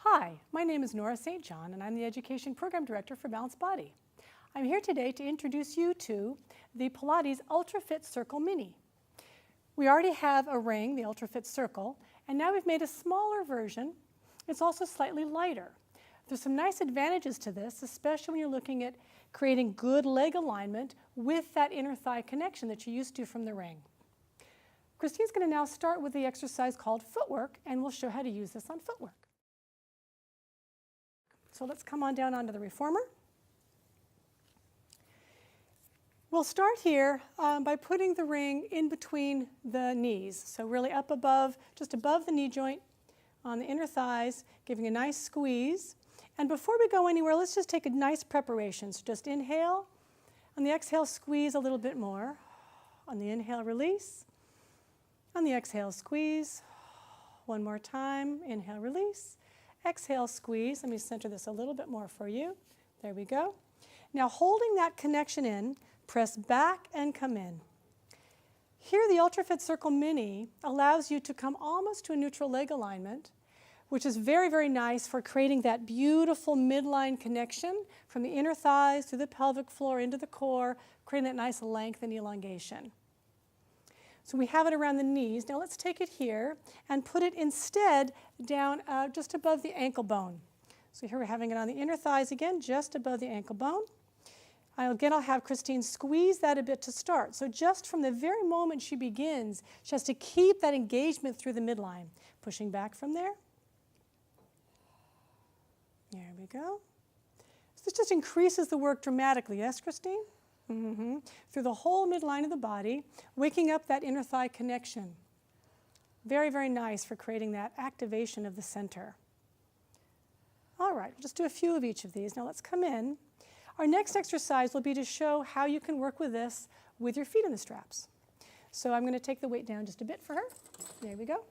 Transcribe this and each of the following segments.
Hi, my name is Nora St. John, and I'm the Education Program Director for Balanced Body. I'm here today to introduce you to the Pilates UltraFit Circle Mini. We already have a ring, the UltraFit Circle, and now we've made a smaller version. It's also slightly lighter. There's some nice advantages to this, especially when you're looking at creating good leg alignment with that inner thigh connection that you're used to from the ring. Christine's going to now start with the exercise called footwork, and we'll show how to use this on footwork. So let's come on down onto the reformer. We'll start here by putting the ring in between the knees. So really up above, just above the knee joint on the inner thighs, giving a nice squeeze. And before we go anywhere, let's just take a nice preparation. So just inhale. On the exhale, squeeze a little bit more. On the inhale, release. On the exhale, squeeze. One more time. Inhale, release. Exhale, squeeze. Let me center this a little bit more for you. There we go. Now holding that connection in, press back and come in. Here the UltraFit Circle Mini allows you to come almost to a neutral leg alignment, which is very, very nice for creating that beautiful midline connection from the inner thighs through the pelvic floor into the core, creating that nice length and elongation. So we have it around the knees. Now let's take it here and put it instead down just above the ankle bone. So here we're having it on the inner thighs again, just above the ankle bone. I'll have Christine squeeze that a bit to start. So just from the very moment she begins, she has to keep that engagement through the midline. Pushing back from there. There we go. So this just increases the work dramatically. Yes, Christine? Through the whole midline of the body, waking up that inner thigh connection. Very, very nice for creating that activation of the center. All right, we'll just do a few of each of these. Now let's come in. Our next exercise will be to show how you can work with this with your feet in the straps. So I'm going to take the weight down just a bit for her. There we go.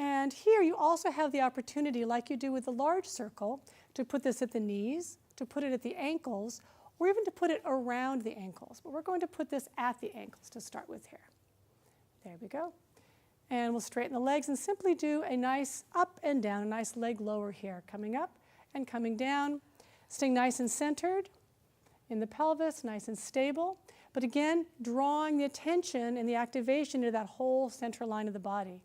And here you also have the opportunity, like you do with the large circle, to put this at the knees, to put it at the ankles, or even to put it around the ankles. But we're going to put this at the ankles to start with here. There we go. And we'll straighten the legs and simply do a nice up and down, a nice leg lower here, coming up and coming down, staying nice and centered in the pelvis, nice and stable. But again, drawing the attention and the activation into that whole center line of the body.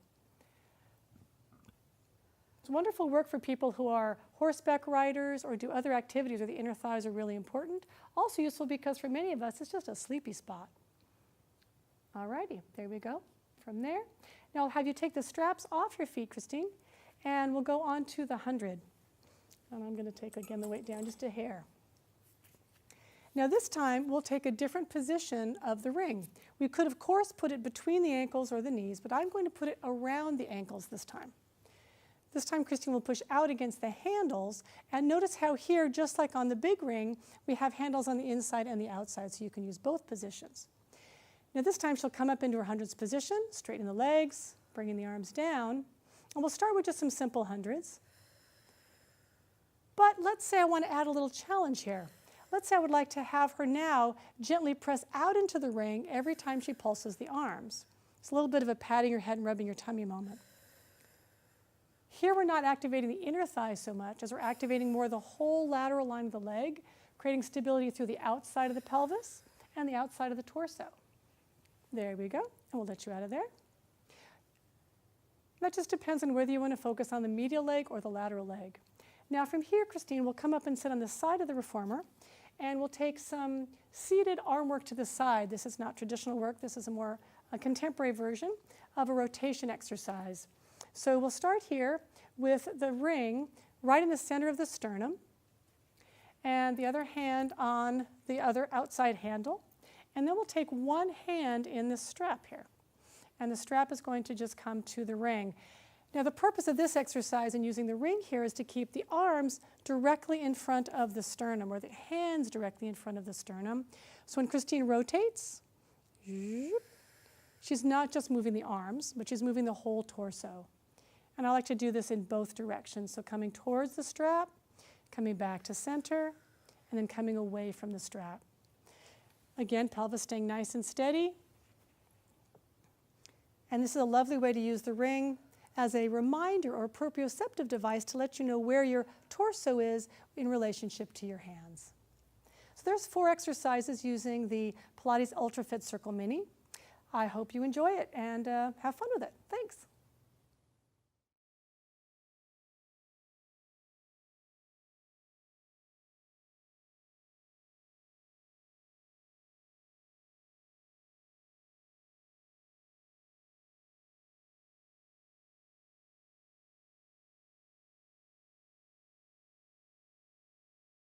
It's wonderful work for people who are horseback riders or do other activities where the inner thighs are really important. Also useful because for many of us, it's just a sleepy spot. All righty, there we go. From there, now I'll have you take the straps off your feet, Christine, and we'll go on to the 100. And I'm going to take, again, the weight down just a hair. Now this time, we'll take a different position of the ring. We could, of course, put it between the ankles or the knees, but I'm going to put it around the ankles this time. This time, Christine will push out against the handles, and notice how here, just like on the big ring, we have handles on the inside and the outside, so you can use both positions. Now this time, she'll come up into her hundreds position, straighten the legs, bringing the arms down, and we'll start with just some simple hundreds. But let's say I want to add a little challenge here. Let's say I would like to have her now gently press out into the ring every time she pulses the arms. It's a little bit of a patting your head and rubbing your tummy moment. Here we're not activating the inner thigh so much as we're activating more the whole lateral line of the leg, creating stability through the outside of the pelvis and the outside of the torso. There we go, and we'll let you out of there. That just depends on whether you want to focus on the medial leg or the lateral leg. Now from here, Christine will come up and sit on the side of the reformer, and we'll take some seated arm work to the side. This is not traditional work. This is a contemporary version of a rotation exercise. So we'll start here with the ring right in the center of the sternum and the other hand on the other outside handle. And then we'll take one hand in the strap here. And the strap is going to just come to the ring. Now the purpose of this exercise in using the ring here is to keep the arms directly in front of the sternum, or the hands directly in front of the sternum. So when Christine rotates, she's not just moving the arms, but she's moving the whole torso. And I like to do this in both directions. So coming towards the strap, coming back to center, and then coming away from the strap. Again, pelvis staying nice and steady. And this is a lovely way to use the ring as a reminder or proprioceptive device to let you know where your torso is in relationship to your hands. So there's 4 exercises using the Pilates UltraFit Circle Mini. I hope you enjoy it and have fun with it. Thanks.